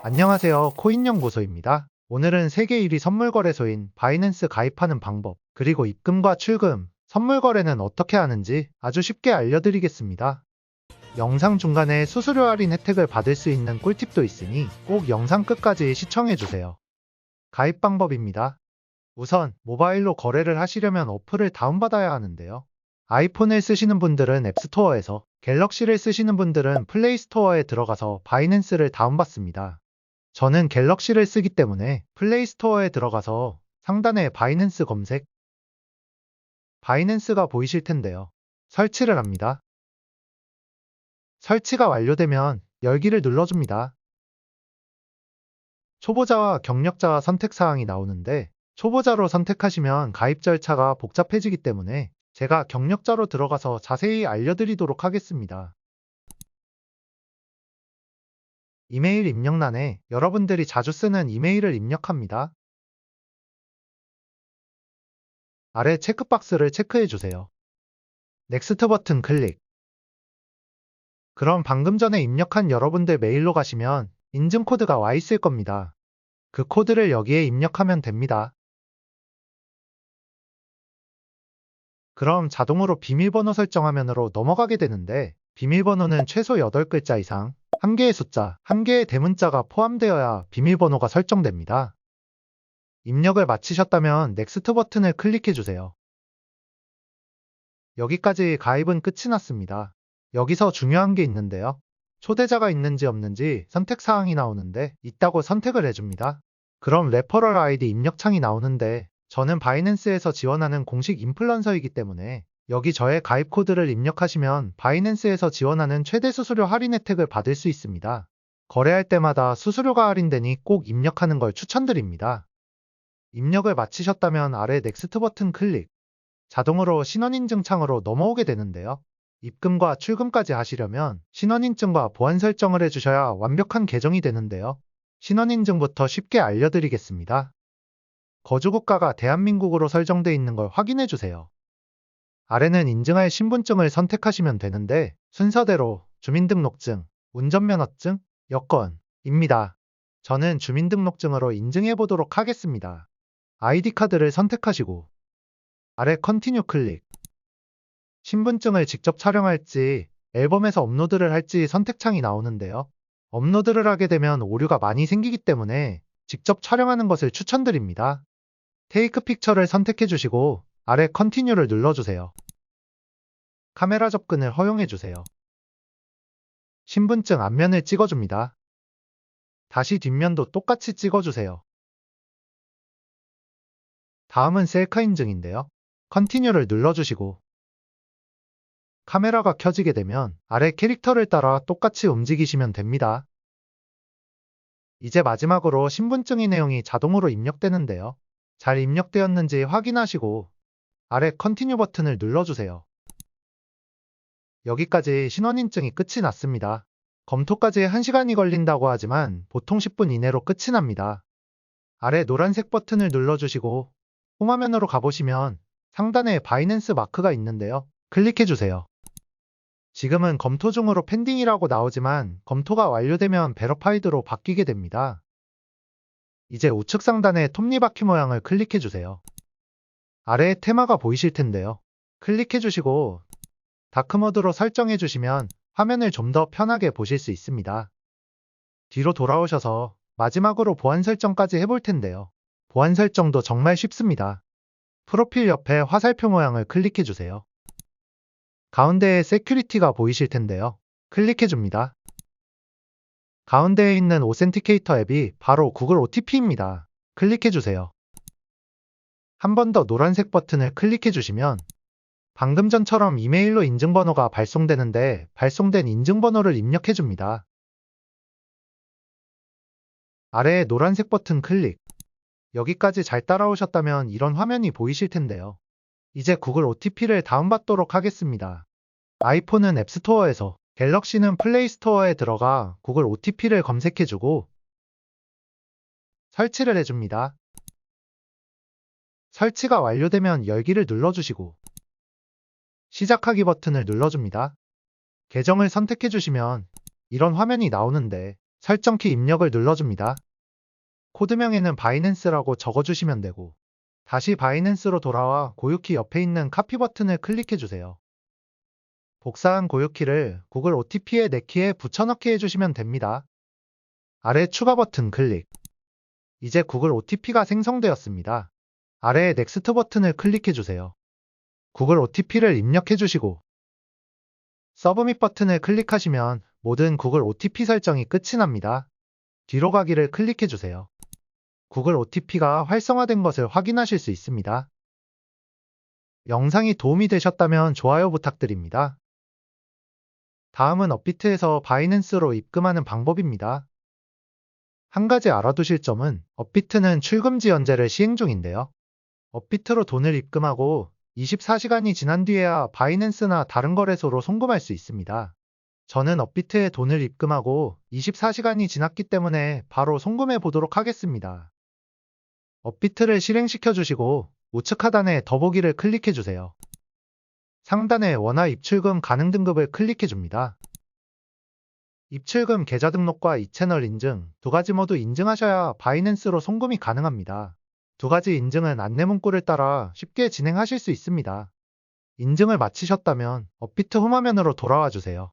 안녕하세요. 코인연구소입니다. 오늘은 세계 1위 선물거래소인 바이낸스 가입하는 방법, 그리고 입금과 출금, 선물 거래는 어떻게 하는지 아주 쉽게 알려드리겠습니다. 영상 중간에 수수료 할인 혜택을 받을 수 있는 꿀팁도 있으니 꼭 영상 끝까지 시청해주세요. 가입 방법입니다. 우선 모바일로 거래를 하시려면 어플을 다운받아야 하는데요. 아이폰을 쓰시는 분들은 앱스토어에서, 갤럭시를 쓰시는 분들은 플레이스토어에 들어가서 바이낸스를 다운받습니다. 저는 갤럭시를 쓰기 때문에 플레이스토어에 들어가서 상단에 바이낸스 검색, 바이낸스가 보이실 텐데요. 설치를 합니다. 설치가 완료되면 열기를 눌러줍니다. 초보자와 경력자 선택 사항이 나오는데 초보자로 선택하시면 가입 절차가 복잡해지기 때문에 제가 경력자로 들어가서 자세히 알려드리도록 하겠습니다. 이메일 입력란에 여러분들이 자주 쓰는 이메일을 입력합니다. 아래 체크박스를 체크해주세요. 넥스트 버튼 클릭. 그럼 방금 전에 입력한 여러분들 메일로 가시면 인증 코드가 와 있을 겁니다. 그 코드를 여기에 입력하면 됩니다. 그럼 자동으로 비밀번호 설정 화면으로 넘어가게 되는데 비밀번호는 최소 8글자 이상, 1개의 숫자, 1개의 대문자가 포함되어야 비밀번호가 설정됩니다. 입력을 마치셨다면 넥스트 버튼을 클릭해주세요. 여기까지 가입은 끝이 났습니다. 여기서 중요한 게 있는데요. 초대자가 있는지 없는지 선택사항이 나오는데 있다고 선택을 해줍니다. 그럼 레퍼럴 아이디 입력창이 나오는데 저는 바이낸스에서 지원하는 공식 인플루언서이기 때문에 여기 저의 가입 코드를 입력하시면 바이낸스에서 지원하는 최대 수수료 할인 혜택을 받을 수 있습니다. 거래할 때마다 수수료가 할인되니 꼭 입력하는 걸 추천드립니다. 입력을 마치셨다면 아래 넥스트 버튼 클릭. 자동으로 신원인증 창으로 넘어오게 되는데요. 입금과 출금까지 하시려면 신원인증과 보안 설정을 해주셔야 완벽한 계정이 되는데요. 신원인증부터 쉽게 알려드리겠습니다. 거주국가가 대한민국으로 설정되어 있는 걸 확인해주세요. 아래는 인증할 신분증을 선택하시면 되는데 순서대로 주민등록증, 운전면허증, 여권입니다. 저는 주민등록증으로 인증해 보도록 하겠습니다. 아이디카드를 선택하시고 아래 컨티뉴 클릭. 신분증을 직접 촬영할지 앨범에서 업로드를 할지 선택창이 나오는데요. 업로드를 하게 되면 오류가 많이 생기기 때문에 직접 촬영하는 것을 추천드립니다. 테이크 픽처를 선택해 주시고 아래 컨티뉴를 눌러주세요. 카메라 접근을 허용해 주세요. 신분증 앞면을 찍어줍니다. 다시 뒷면도 똑같이 찍어주세요. 다음은 셀카 인증인데요. 컨티뉴를 눌러주시고 카메라가 켜지게 되면 아래 캐릭터를 따라 똑같이 움직이시면 됩니다. 이제 마지막으로 신분증의 내용이 자동으로 입력되는데요. 잘 입력되었는지 확인하시고 아래 컨티뉴 버튼을 눌러주세요. 여기까지 신원인증이 끝이 났습니다. 검토까지 1시간이 걸린다고 하지만 보통 10분 이내로 끝이 납니다. 아래 노란색 버튼을 눌러주시고 홈화면으로 가보시면 상단에 바이낸스 마크가 있는데요. 클릭해주세요. 지금은 검토 중으로 펜딩이라고 나오지만 검토가 완료되면 베러파이드로 바뀌게 됩니다. 이제 우측 상단의 톱니바퀴 모양을 클릭해주세요. 아래에 테마가 보이실 텐데요. 클릭해주시고 다크모드로 설정해주시면 화면을 좀 더 편하게 보실 수 있습니다. 뒤로 돌아오셔서 마지막으로 보안 설정까지 해볼 텐데요. 보안 설정도 정말 쉽습니다. 프로필 옆에 화살표 모양을 클릭해주세요. 가운데에 세큐리티가 보이실 텐데요. 클릭해줍니다. 가운데에 있는 오센티케이터 앱이 바로 구글 OTP입니다. 클릭해주세요. 한 번 더 노란색 버튼을 클릭해주시면 방금 전처럼 이메일로 인증번호가 발송되는데 발송된 인증번호를 입력해줍니다. 아래에 노란색 버튼 클릭. 여기까지 잘 따라오셨다면 이런 화면이 보이실 텐데요. 이제 구글 OTP를 다운받도록 하겠습니다. 아이폰은 앱스토어에서, 갤럭시는 플레이스토어에 들어가 구글 OTP를 검색해주고 설치를 해줍니다. 설치가 완료되면 열기를 눌러주시고 시작하기 버튼을 눌러줍니다. 계정을 선택해주시면 이런 화면이 나오는데 설정키 입력을 눌러줍니다. 코드명에는 바이낸스라고 적어주시면 되고, 다시 바이낸스로 돌아와 고유키 옆에 있는 카피 버튼을 클릭해주세요. 복사한 고유키를 구글 OTP의 내 키에 붙여넣기 해주시면 됩니다. 아래 추가 버튼 클릭. 이제 구글 OTP가 생성되었습니다. 아래의 넥스트 버튼을 클릭해주세요. 구글 OTP를 입력해주시고, 서브밋 버튼을 클릭하시면 모든 구글 OTP 설정이 끝이 납니다. 뒤로 가기를 클릭해주세요. 구글 OTP가 활성화된 것을 확인하실 수 있습니다. 영상이 도움이 되셨다면 좋아요 부탁드립니다. 다음은 업비트에서 바이낸스로 입금하는 방법입니다. 한 가지 알아두실 점은 업비트는 출금지 연재를 시행 중인데요. 업비트로 돈을 입금하고 24시간이 지난 뒤에야 바이낸스나 다른 거래소로 송금할 수 있습니다. 저는 업비트에 돈을 입금하고 24시간이 지났기 때문에 바로 송금해 보도록 하겠습니다. 업비트를 실행시켜 주시고 우측 하단에 더보기를 클릭해 주세요. 상단에 원화 입출금 가능 등급을 클릭해 줍니다. 입출금 계좌 등록과 이채널 인증 두 가지 모두 인증하셔야 바이낸스로 송금이 가능합니다. 두 가지 인증은 안내 문구를 따라 쉽게 진행하실 수 있습니다. 인증을 마치셨다면 업비트 홈화면으로 돌아와 주세요.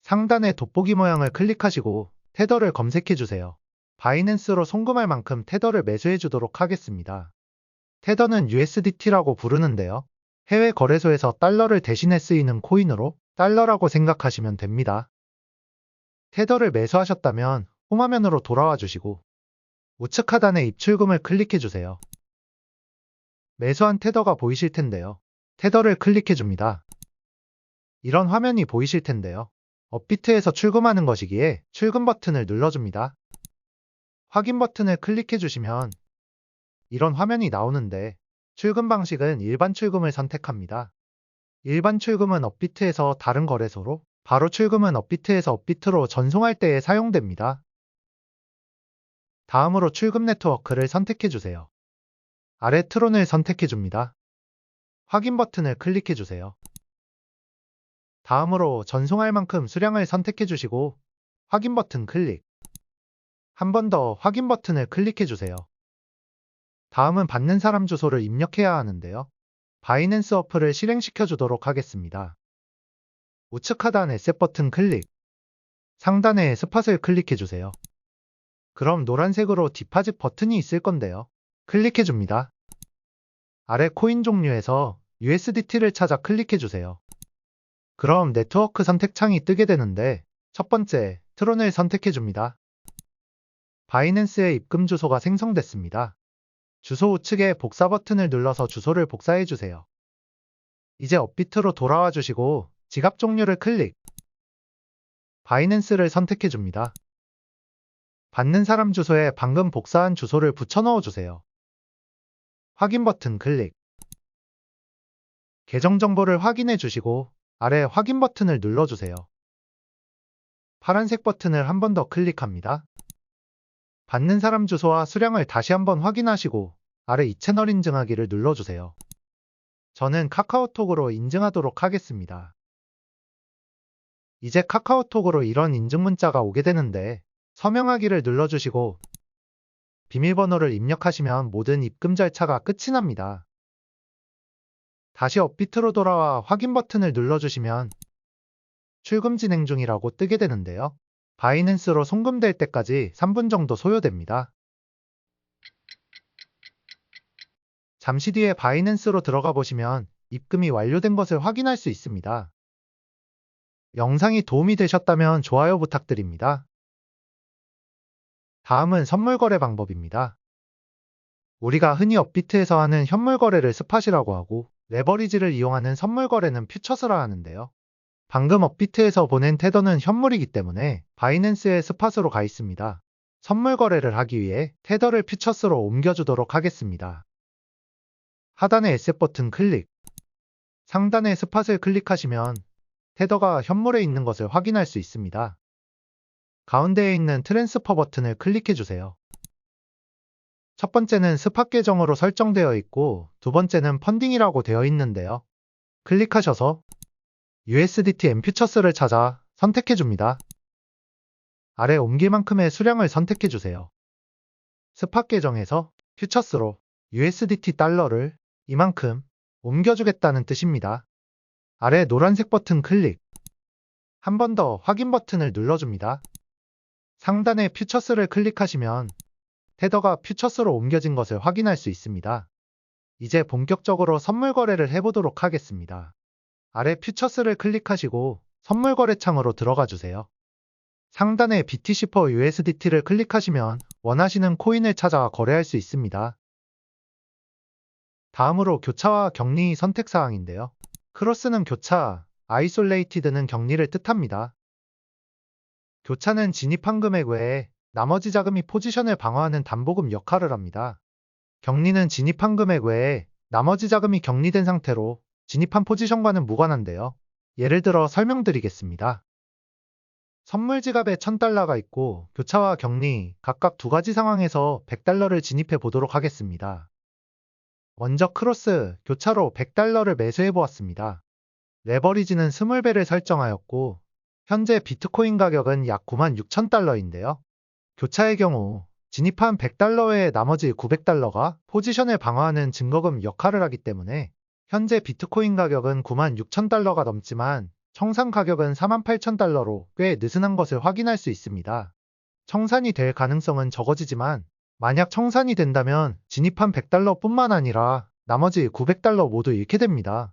상단의 돋보기 모양을 클릭하시고 테더를 검색해 주세요. 바이낸스로 송금할 만큼 테더를 매수해 주도록 하겠습니다. 테더는 USDT라고 부르는데요. 해외 거래소에서 달러를 대신해 쓰이는 코인으로 달러라고 생각하시면 됩니다. 테더를 매수하셨다면 홈화면으로 돌아와 주시고 우측 하단에 입출금을 클릭해 주세요. 매수한 테더가 보이실 텐데요. 테더를 클릭해 줍니다. 이런 화면이 보이실 텐데요. 업비트에서 출금하는 것이기에 출금 버튼을 눌러줍니다. 확인 버튼을 클릭해 주시면 이런 화면이 나오는데 출금 방식은 일반 출금을 선택합니다. 일반 출금은 업비트에서 다른 거래소로, 바로 출금은 업비트에서 업비트로 전송할 때에 사용됩니다. 다음으로 출금 네트워크를 선택해 주세요. 아래 트론을 선택해 줍니다. 확인 버튼을 클릭해 주세요. 다음으로 전송할 만큼 수량을 선택해 주시고 확인 버튼 클릭. 한 번 더 확인 버튼을 클릭해 주세요. 다음은 받는 사람 주소를 입력해야 하는데요. 바이낸스 어플을 실행시켜 주도록 하겠습니다. 우측 하단 에셋 버튼 클릭. 상단에 스팟을 클릭해 주세요. 그럼 노란색으로 디파짓 버튼이 있을 건데요. 클릭해 줍니다. 아래 코인 종류에서 USDT를 찾아 클릭해 주세요. 그럼 네트워크 선택 창이 뜨게 되는데 첫 번째, 트론을 선택해 줍니다. 바이낸스의 입금 주소가 생성됐습니다. 주소 우측에 복사 버튼을 눌러서 주소를 복사해 주세요. 이제 업비트로 돌아와 주시고 지갑 종류를 클릭. 바이낸스를 선택해 줍니다. 받는 사람 주소에 방금 복사한 주소를 붙여 넣어 주세요. 확인 버튼 클릭. 계정 정보를 확인해 주시고 아래 확인 버튼을 눌러주세요. 파란색 버튼을 한 번 더 클릭합니다. 받는 사람 주소와 수량을 다시 한번 확인하시고 아래 이 채널 인증하기를 눌러주세요. 저는 카카오톡으로 인증하도록 하겠습니다. 이제 카카오톡으로 이런 인증 문자가 오게 되는데 서명하기를 눌러주시고 비밀번호를 입력하시면 모든 입금 절차가 끝이 납니다. 다시 업비트로 돌아와 확인 버튼을 눌러주시면 출금 진행 중이라고 뜨게 되는데요. 바이낸스로 송금될 때까지 3분 정도 소요됩니다. 잠시 뒤에 바이낸스로 들어가 보시면 입금이 완료된 것을 확인할 수 있습니다. 영상이 도움이 되셨다면 좋아요 부탁드립니다. 다음은 선물 거래 방법입니다. 우리가 흔히 업비트에서 하는 현물 거래를 스팟이라고 하고 레버리지를 이용하는 선물 거래는 퓨처스라 하는데요. 방금 업비트에서 보낸 테더는 현물이기 때문에 바이낸스의 스팟으로 가 있습니다. 선물 거래를 하기 위해 테더를 퓨처스로 옮겨주도록 하겠습니다. 하단의 에셋 버튼 클릭. 상단의 스팟을 클릭하시면 테더가 현물에 있는 것을 확인할 수 있습니다. 가운데에 있는 트랜스퍼 버튼을 클릭해주세요. 첫 번째는 스팟 계정으로 설정되어 있고 두 번째는 펀딩이라고 되어 있는데요. 클릭하셔서 USDT M 퓨처스를 찾아 선택해줍니다. 아래 옮길 만큼의 수량을 선택해 주세요. 스팟 계정에서 퓨처스로 USDT 달러를 이만큼 옮겨주겠다는 뜻입니다. 아래 노란색 버튼 클릭. 한 번 더 확인 버튼을 눌러줍니다. 상단에 퓨처스를 클릭하시면 테더가 퓨처스로 옮겨진 것을 확인할 수 있습니다. 이제 본격적으로 선물 거래를 해보도록 하겠습니다. 아래 퓨처스를 클릭하시고 선물 거래 창으로 들어가 주세요. 상단에 BTC for USDT를 클릭하시면 원하시는 코인을 찾아 거래할 수 있습니다. 다음으로 교차와 격리 선택 사항인데요. 크로스는 교차, 아이솔레이티드는 격리를 뜻합니다. 교차는 진입한 금액 외에 나머지 자금이 포지션을 방어하는 담보금 역할을 합니다. 격리는 진입한 금액 외에 나머지 자금이 격리된 상태로 진입한 포지션과는 무관한데요. 예를 들어 설명드리겠습니다. 선물 지갑에 1000달러가 있고 교차와 격리 각각 두 가지 상황에서 100달러를 진입해 보도록 하겠습니다. 먼저 크로스, 교차로 100달러를 매수해 보았습니다. 레버리지는 20배를 설정하였고 현재 비트코인 가격은 약 96,000달러인데요. 교차의 경우 진입한 100달러 외에 나머지 900달러가 포지션을 방어하는 증거금 역할을 하기 때문에 현재 비트코인 가격은 96,000달러가 넘지만 청산 가격은 48,000달러로 꽤 느슨한 것을 확인할 수 있습니다. 청산이 될 가능성은 적어지지만 만약 청산이 된다면 진입한 100달러 뿐만 아니라 나머지 900달러 모두 잃게 됩니다.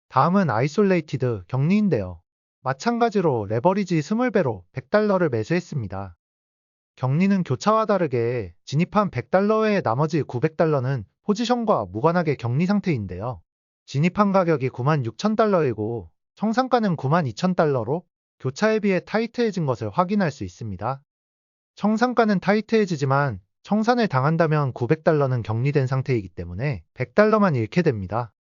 다음은 아이솔레이티드 격리인데요. 마찬가지로 레버리지 20배로 100달러를 매수했습니다. 격리는 교차와 다르게 진입한 100달러 외에 나머지 900달러는 포지션과 무관하게 격리 상태인데요. 진입한 가격이 96,000달러이고 청산가는 92,000달러로 교차에 비해 타이트해진 것을 확인할 수 있습니다. 청산가는 타이트해지지만 청산을 당한다면 900달러는 격리된 상태이기 때문에 100달러만 잃게 됩니다.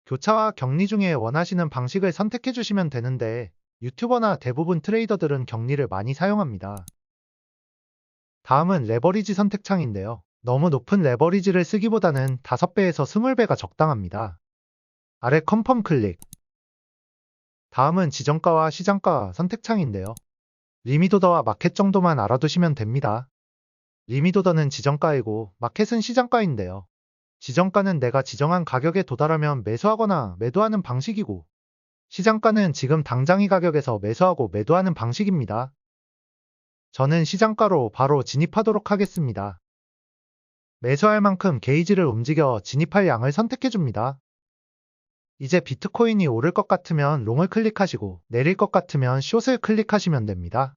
교차와 격리 중에 원하시는 방식을 선택해 주시면 되는데 유튜버나 대부분 트레이더들은 격리를 많이 사용합니다. 다음은 레버리지 선택창인데요. 너무 높은 레버리지를 쓰기보다는 5배에서 20배가 적당합니다. 아래 컨펌 클릭. 다음은 지정가와 시장가 선택창인데요. 리밋오더와 마켓 정도만 알아두시면 됩니다. 리밋오더는 지정가이고 마켓은 시장가인데요. 지정가는 내가 지정한 가격에 도달하면 매수하거나 매도하는 방식이고 시장가는 지금 당장 이 가격에서 매수하고 매도하는 방식입니다. 저는 시장가로 바로 진입하도록 하겠습니다. 매수할 만큼 게이지를 움직여 진입할 양을 선택해줍니다. 이제 비트코인이 오를 것 같으면 롱을 클릭하시고 내릴 것 같으면 숏을 클릭하시면 됩니다.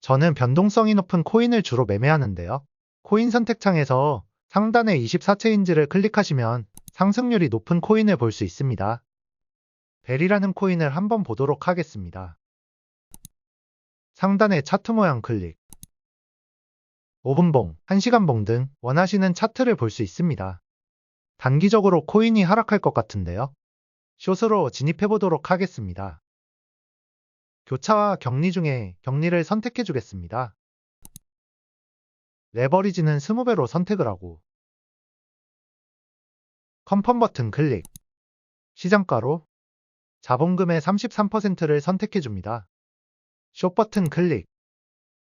저는 변동성이 높은 코인을 주로 매매하는데요. 코인 선택창에서 상단의 24체인지를 클릭하시면 상승률이 높은 코인을 볼 수 있습니다. 벨이라는 코인을 한번 보도록 하겠습니다. 상단의 차트 모양 클릭. 5분봉, 1시간봉 등 원하시는 차트를 볼 수 있습니다. 단기적으로 코인이 하락할 것 같은데요. 숏으로 진입해 보도록 하겠습니다. 교차와 격리 중에 격리를 선택해 주겠습니다. 레버리지는 20배로 선택을 하고 컨펌 버튼 클릭. 시장가로 자본금의 33%를 선택해 줍니다. 숏 버튼 클릭.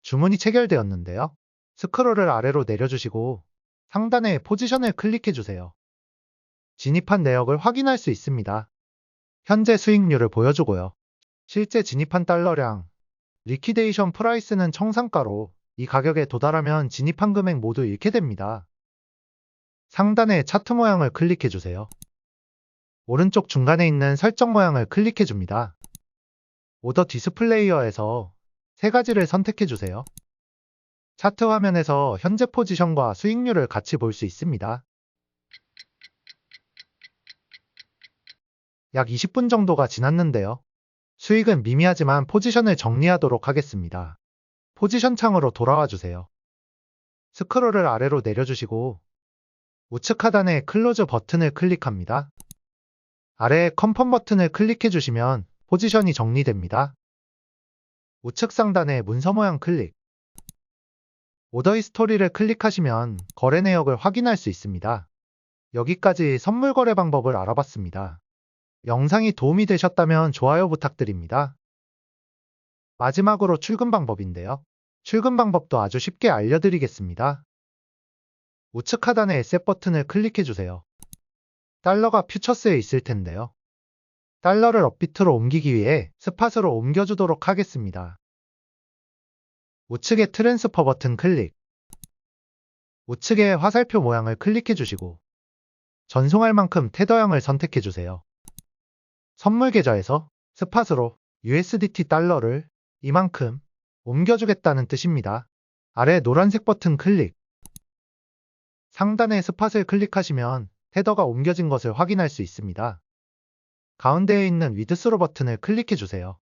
주문이 체결되었는데요. 스크롤을 아래로 내려주시고 상단에 포지션을 클릭해 주세요. 진입한 내역을 확인할 수 있습니다. 현재 수익률을 보여주고요. 실제 진입한 달러량, 리퀴데이션 프라이스는 청산가로 이 가격에 도달하면 진입한 금액 모두 잃게 됩니다. 상단의 차트 모양을 클릭해 주세요. 오른쪽 중간에 있는 설정 모양을 클릭해 줍니다. 오더 디스플레이어에서 세 가지를 선택해 주세요. 차트 화면에서 현재 포지션과 수익률을 같이 볼 수 있습니다. 약 20분 정도가 지났는데요. 수익은 미미하지만 포지션을 정리하도록 하겠습니다. 포지션 창으로 돌아와 주세요. 스크롤을 아래로 내려주시고 우측 하단의 클로즈 버튼을 클릭합니다. 아래에 컨펌 버튼을 클릭해 주시면 포지션이 정리됩니다. 우측 상단의 문서 모양 클릭. 오더 히스토리를 클릭하시면 거래 내역을 확인할 수 있습니다. 여기까지 선물 거래 방법을 알아봤습니다. 영상이 도움이 되셨다면 좋아요 부탁드립니다. 마지막으로 출금 방법인데요. 출금 방법도 아주 쉽게 알려드리겠습니다. 우측 하단의 에셋 버튼을 클릭해주세요. 달러가 퓨처스에 있을 텐데요. 달러를 업비트로 옮기기 위해 스팟으로 옮겨주도록 하겠습니다. 우측의 트랜스퍼 버튼 클릭. 우측의 화살표 모양을 클릭해주시고 전송할 만큼 테더형을 선택해주세요. 선물 계좌에서 스팟으로 USDT 달러를 이만큼 옮겨주겠다는 뜻입니다. 아래 노란색 버튼 클릭. 상단의 스팟을 클릭하시면 테더가 옮겨진 것을 확인할 수 있습니다. 가운데에 있는 위드스로 버튼을 클릭해주세요.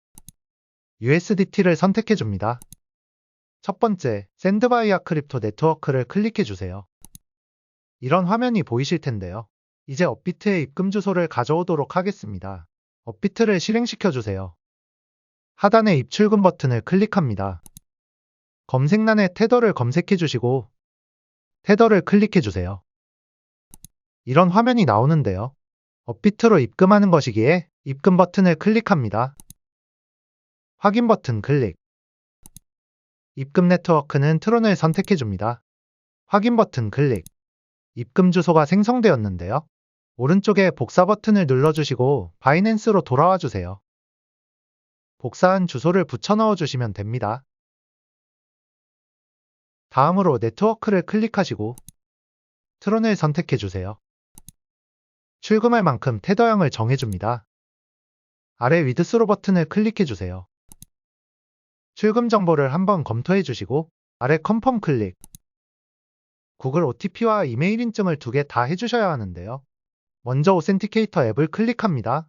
USDT를 선택해줍니다. 첫 번째, 샌드바이아 크립토 네트워크를 클릭해주세요. 이런 화면이 보이실 텐데요. 이제 업비트의 입금 주소를 가져오도록 하겠습니다. 업비트를 실행시켜주세요. 하단의 입출금 버튼을 클릭합니다. 검색란에 테더를 검색해주시고 테더를 클릭해주세요. 이런 화면이 나오는데요. 업비트로 입금하는 것이기에 입금 버튼을 클릭합니다. 확인 버튼 클릭. 입금 네트워크는 트론을 선택해줍니다. 확인 버튼 클릭. 입금 주소가 생성되었는데요. 오른쪽에 복사 버튼을 눌러주시고 바이낸스로 돌아와 주세요. 복사한 주소를 붙여 넣어주시면 됩니다. 다음으로 네트워크를 클릭하시고 트론을 선택해주세요. 출금할 만큼 테더형을 정해줍니다. 아래 위드스로 버튼을 클릭해주세요. 출금 정보를 한번 검토해주시고 아래 컨펌 클릭. 구글 OTP와 이메일 인증을 두 개 다 해주셔야 하는데요. 먼저 오센티케이터 앱을 클릭합니다.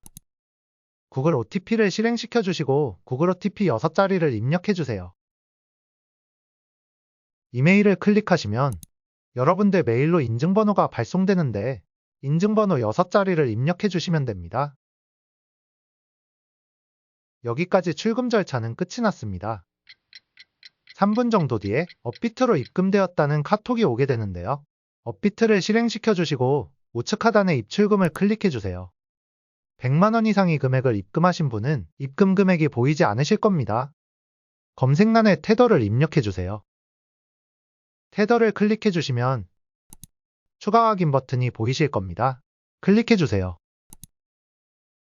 구글 OTP를 실행시켜주시고 구글 OTP 6자리를 입력해주세요. 이메일을 클릭하시면 여러분들 메일로 인증번호가 발송되는데 인증번호 6자리를 입력해주시면 됩니다. 여기까지 출금 절차는 끝이 났습니다. 3분 정도 뒤에 업비트로 입금되었다는 카톡이 오게 되는데요. 업비트를 실행시켜주시고 우측 하단의 입출금을 클릭해주세요. 100만원 이상의 금액을 입금하신 분은 입금 금액이 보이지 않으실 겁니다. 검색란에 테더를 입력해주세요. 테더를 클릭해주시면 추가 확인 버튼이 보이실 겁니다. 클릭해주세요.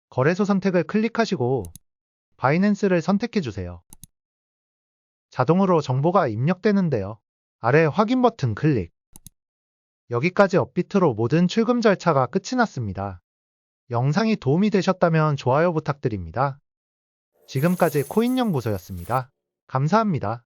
거래소 선택을 클릭하시고 바이낸스를 선택해주세요. 자동으로 정보가 입력되는데요. 아래 확인 버튼 클릭. 여기까지 업비트로 모든 출금 절차가 끝이 났습니다. 영상이 도움이 되셨다면 좋아요 부탁드립니다. 지금까지 코인연구소였습니다. 감사합니다.